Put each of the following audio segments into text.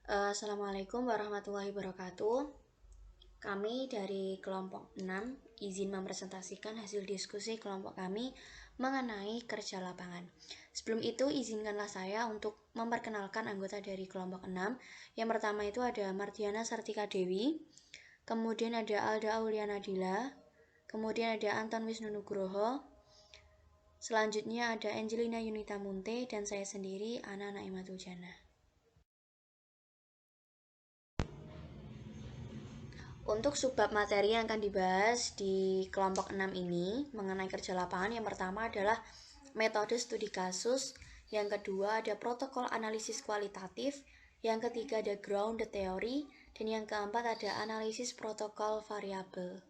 Assalamualaikum warahmatullahi wabarakatuh. Kami dari kelompok 6 izin mempresentasikan hasil diskusi kelompok kami mengenai kerja lapangan. Sebelum itu, izinkanlah saya untuk memperkenalkan anggota dari kelompok 6. Yang pertama itu ada Mardiana Sartika Dewi, kemudian ada Alda Auliana Dila, kemudian ada Anton Wisnu Nugroho, selanjutnya ada Angelina Yunita Munte, dan saya sendiri, Ana Naimatul Jannah. Untuk subbab materi yang akan dibahas di kelompok 6 ini mengenai kerja lapangan, yang pertama adalah metode studi kasus, yang kedua ada protokol analisis kualitatif, yang ketiga ada ground theory, dan yang keempat ada analisis protokol variabel.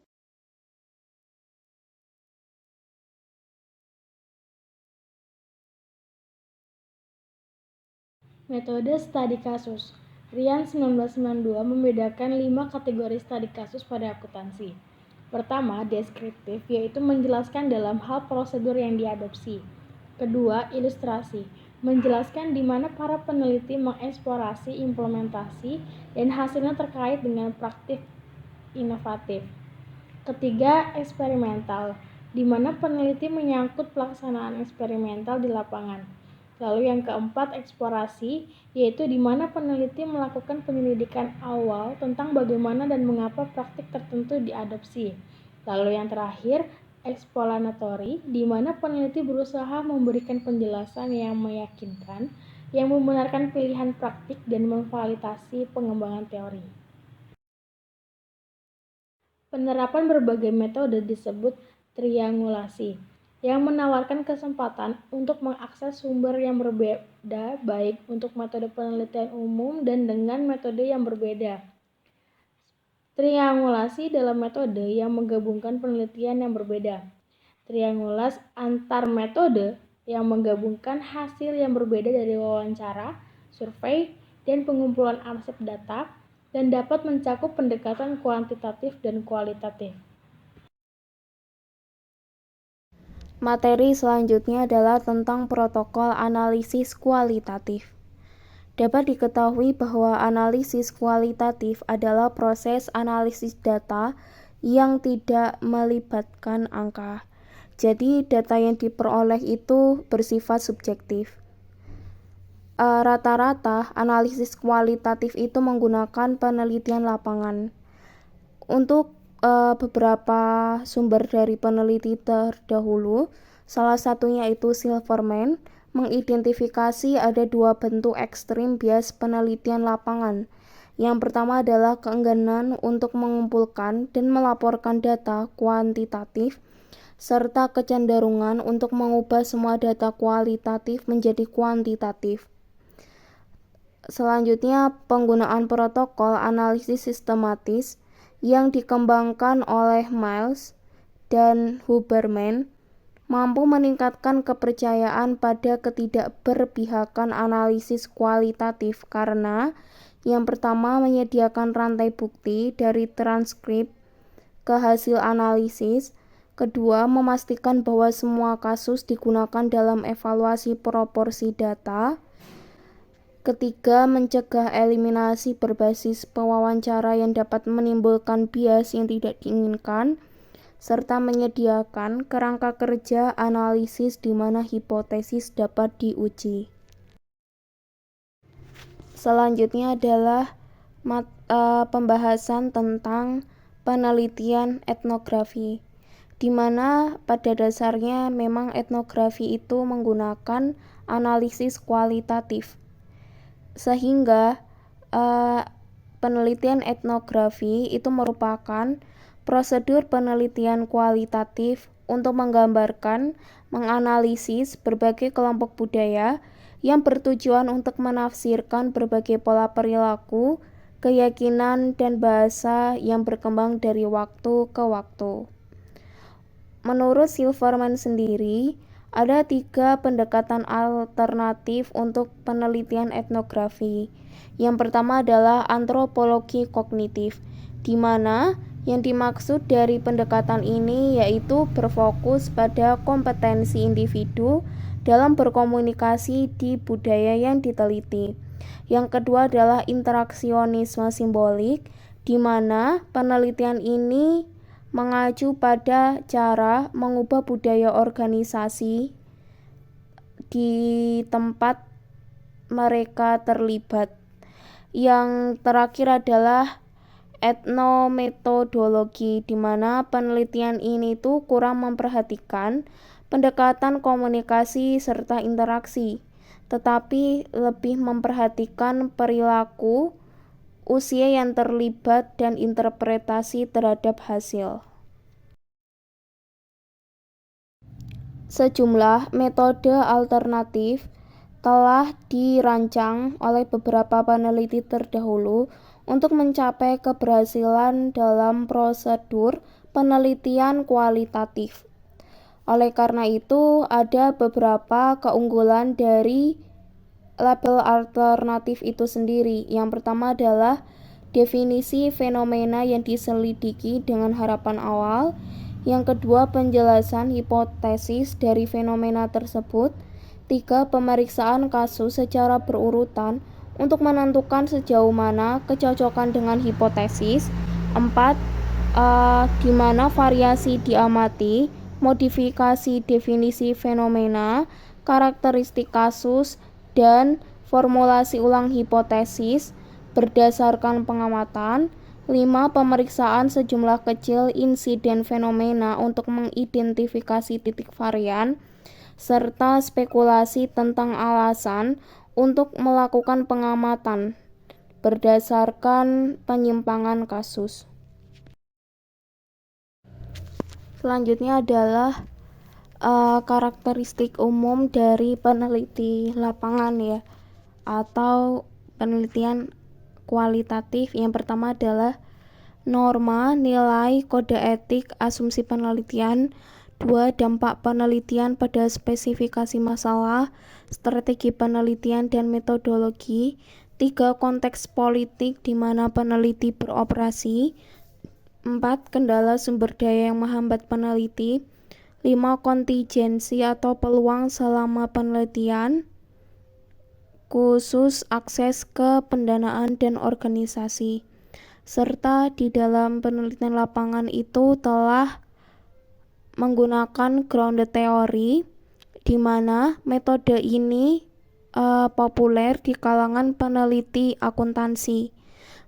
Metode studi kasus. Rian 1992 membedakan 5 kategori studi kasus pada akuntansi. Pertama, deskriptif, yaitu menjelaskan dalam hal prosedur yang diadopsi. Kedua, ilustrasi, menjelaskan di mana para peneliti mengeksplorasi implementasi dan hasilnya terkait dengan praktik inovatif. Ketiga, eksperimental, di mana peneliti menyangkut pelaksanaan eksperimental di lapangan. Lalu yang keempat, eksplorasi, yaitu di mana peneliti melakukan penyelidikan awal tentang bagaimana dan mengapa praktik tertentu diadopsi. Lalu yang terakhir, explanatory, di mana peneliti berusaha memberikan penjelasan yang meyakinkan, yang membenarkan pilihan praktik dan memvalidasi pengembangan teori. Penerapan berbagai metode disebut triangulasi, yang menawarkan kesempatan untuk mengakses sumber yang berbeda baik untuk metode penelitian umum dan dengan metode yang berbeda. Triangulasi dalam metode yang menggabungkan penelitian yang berbeda. Triangulas antar metode yang menggabungkan hasil yang berbeda dari wawancara, survei, dan pengumpulan arsip data, dan dapat mencakup pendekatan kuantitatif dan kualitatif. Materi selanjutnya adalah tentang protokol analisis kualitatif. Dapat diketahui bahwa analisis kualitatif adalah proses analisis data yang tidak melibatkan angka. Jadi data yang diperoleh itu bersifat subjektif. Rata-rata analisis kualitatif itu menggunakan penelitian lapangan. Untuk beberapa sumber dari peneliti terdahulu, salah satunya itu Silverman, mengidentifikasi ada 2 bentuk ekstrim bias penelitian lapangan. Yang pertama adalah keengganan untuk mengumpulkan dan melaporkan data kuantitatif, serta kecenderungan untuk mengubah semua data kualitatif menjadi kuantitatif. Selanjutnya, penggunaan protokol analisis sistematis yang dikembangkan oleh Miles dan Huberman mampu meningkatkan kepercayaan pada ketidakberpihakan analisis kualitatif karena yang pertama menyediakan rantai bukti dari transkrip ke hasil analisis, kedua memastikan bahwa semua kasus digunakan dalam evaluasi proporsi data, ketiga, mencegah eliminasi berbasis pewawancara yang dapat menimbulkan bias yang tidak diinginkan, serta menyediakan kerangka kerja analisis di mana hipotesis dapat diuji. Selanjutnya adalah pembahasan tentang penelitian etnografi, di mana pada dasarnya memang etnografi itu menggunakan analisis kualitatif. Sehingga penelitian etnografi itu merupakan prosedur penelitian kualitatif untuk menggambarkan, menganalisis berbagai kelompok budaya yang bertujuan untuk menafsirkan berbagai pola perilaku, keyakinan, dan bahasa yang berkembang dari waktu ke waktu. Menurut Silverman sendiri, ada 3 pendekatan alternatif untuk penelitian etnografi. Yang pertama adalah antropologi kognitif, di mana yang dimaksud dari pendekatan ini yaitu berfokus pada kompetensi individu dalam berkomunikasi di budaya yang diteliti. Yang kedua adalah interaksionisme simbolik, di mana penelitian ini mengacu pada cara mengubah budaya organisasi di tempat mereka terlibat. Yang terakhir adalah etnometodologi, di mana penelitian ini tuh kurang memperhatikan pendekatan komunikasi serta interaksi, tetapi lebih memperhatikan perilaku, usia yang terlibat, dan interpretasi terhadap hasil. Sejumlah metode alternatif telah dirancang oleh beberapa peneliti terdahulu untuk mencapai keberhasilan dalam prosedur penelitian kualitatif. Oleh karena itu, ada beberapa keunggulan dari label alternatif itu sendiri. Yang pertama adalah definisi fenomena yang diselidiki dengan harapan awal. Yang kedua, penjelasan hipotesis dari fenomena tersebut. 3. Pemeriksaan kasus secara berurutan untuk menentukan sejauh mana kecocokan dengan hipotesis. 4. Di mana variasi diamati, modifikasi definisi fenomena, karakteristik kasus, dan formulasi ulang hipotesis berdasarkan pengamatan. 5. Pemeriksaan sejumlah kecil insiden fenomena untuk mengidentifikasi titik varian, serta spekulasi tentang alasan untuk melakukan pengamatan berdasarkan penyimpangan kasus. Selanjutnya adalah karakteristik umum dari peneliti lapangan ya, atau penelitian kualitatif. Yang pertama adalah norma, nilai, kode etik, asumsi penelitian. 2. Dampak penelitian pada spesifikasi masalah, strategi penelitian, dan metodologi. 3. Konteks politik di mana peneliti beroperasi. 4. Kendala sumber daya yang menghambat peneliti. 5. Kontingensi atau peluang selama penelitian, khusus akses ke pendanaan dan organisasi. Serta di dalam penelitian lapangan itu telah menggunakan grounded theory, di mana metode ini populer di kalangan peneliti akuntansi,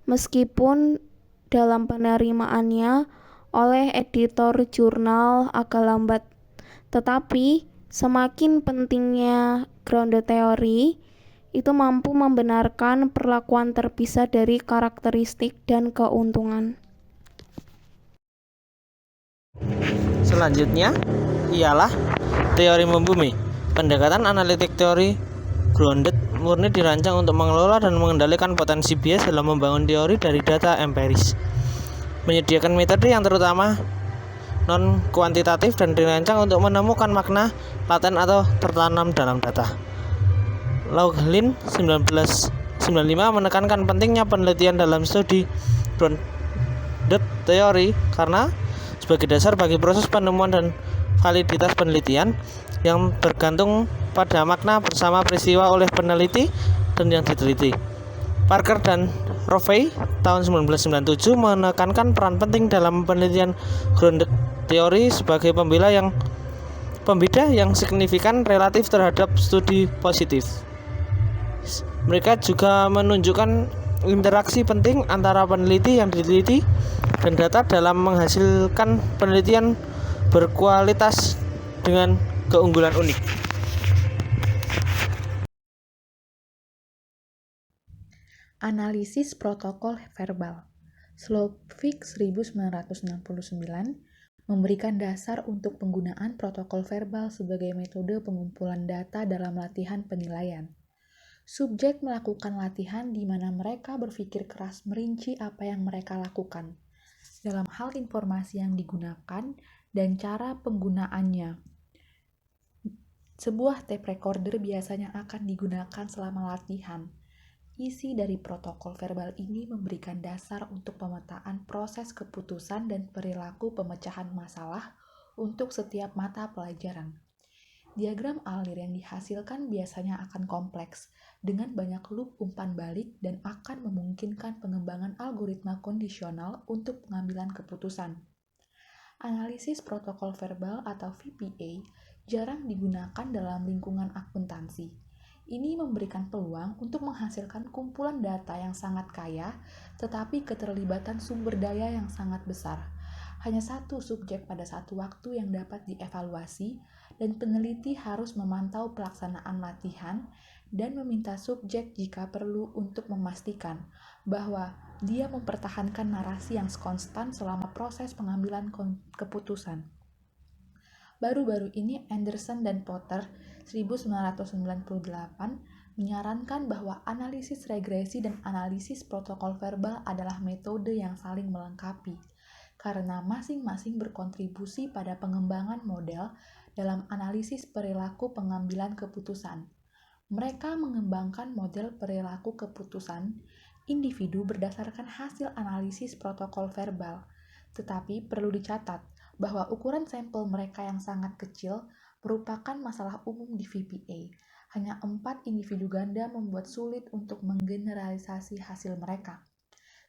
meskipun dalam penerimaannya oleh editor jurnal agak lambat. Tetapi semakin pentingnya grounded theory, itu mampu membenarkan perlakuan terpisah dari karakteristik dan keuntungan. Selanjutnya ialah teori membumi. Pendekatan analitik teori grounded murni dirancang untuk mengelola dan mengendalikan potensi bias dalam membangun teori dari data empiris. Menyediakan metode yang terutama non-kuantitatif dan dirancang untuk menemukan makna laten atau tertanam dalam data. Laughlin 1995 menekankan pentingnya penelitian dalam studi grounded theory karena sebagai dasar bagi proses penemuan dan validitas penelitian yang bergantung pada makna bersama peristiwa oleh peneliti dan yang diteliti. Parker dan Rovey tahun 1997 menekankan peran penting dalam penelitian grounded theory sebagai pembeda yang signifikan relatif terhadap studi positif. Mereka juga menunjukkan interaksi penting antara peneliti yang diteliti dan data dalam menghasilkan penelitian berkualitas dengan keunggulan unik. Analisis protokol verbal. Slovic 1969 memberikan dasar untuk penggunaan protokol verbal sebagai metode pengumpulan data dalam latihan penilaian. Subjek melakukan latihan di mana mereka berpikir keras merinci apa yang mereka lakukan dalam hal informasi yang digunakan dan cara penggunaannya. Sebuah tape recorder biasanya akan digunakan selama latihan. Isi dari protokol verbal ini memberikan dasar untuk pemetaan proses keputusan dan perilaku pemecahan masalah untuk setiap mata pelajaran. Diagram alir yang dihasilkan biasanya akan kompleks, dengan banyak loop umpan balik dan akan memungkinkan pengembangan algoritma kondisional untuk pengambilan keputusan. Analisis protokol verbal atau VBA jarang digunakan dalam lingkungan akuntansi. Ini memberikan peluang untuk menghasilkan kumpulan data yang sangat kaya, tetapi keterlibatan sumber daya yang sangat besar. Hanya satu subjek pada satu waktu yang dapat dievaluasi, dan peneliti harus memantau pelaksanaan latihan dan meminta subjek jika perlu untuk memastikan bahwa dia mempertahankan narasi yang konstan selama proses pengambilan keputusan. Baru-baru ini Anderson dan Potter 1998 menyarankan bahwa analisis regresi dan analisis protokol verbal adalah metode yang saling melengkapi, karena masing-masing berkontribusi pada pengembangan model dalam analisis perilaku pengambilan keputusan. Mereka mengembangkan model perilaku keputusan individu berdasarkan hasil analisis protokol verbal, tetapi perlu dicatat bahwa ukuran sampel mereka yang sangat kecil merupakan masalah umum di VBA. Hanya 4 individu ganda membuat sulit untuk menggeneralisasi hasil mereka.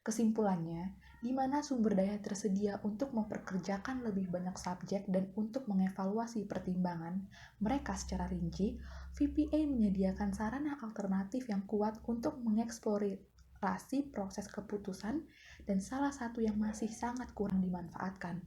Kesimpulannya, di mana sumber daya tersedia untuk memperkerjakan lebih banyak subjek dan untuk mengevaluasi pertimbangan mereka secara rinci, VBA menyediakan sarana alternatif yang kuat untuk mengeksplorasi proses keputusan dan salah satu yang masih sangat kurang dimanfaatkan.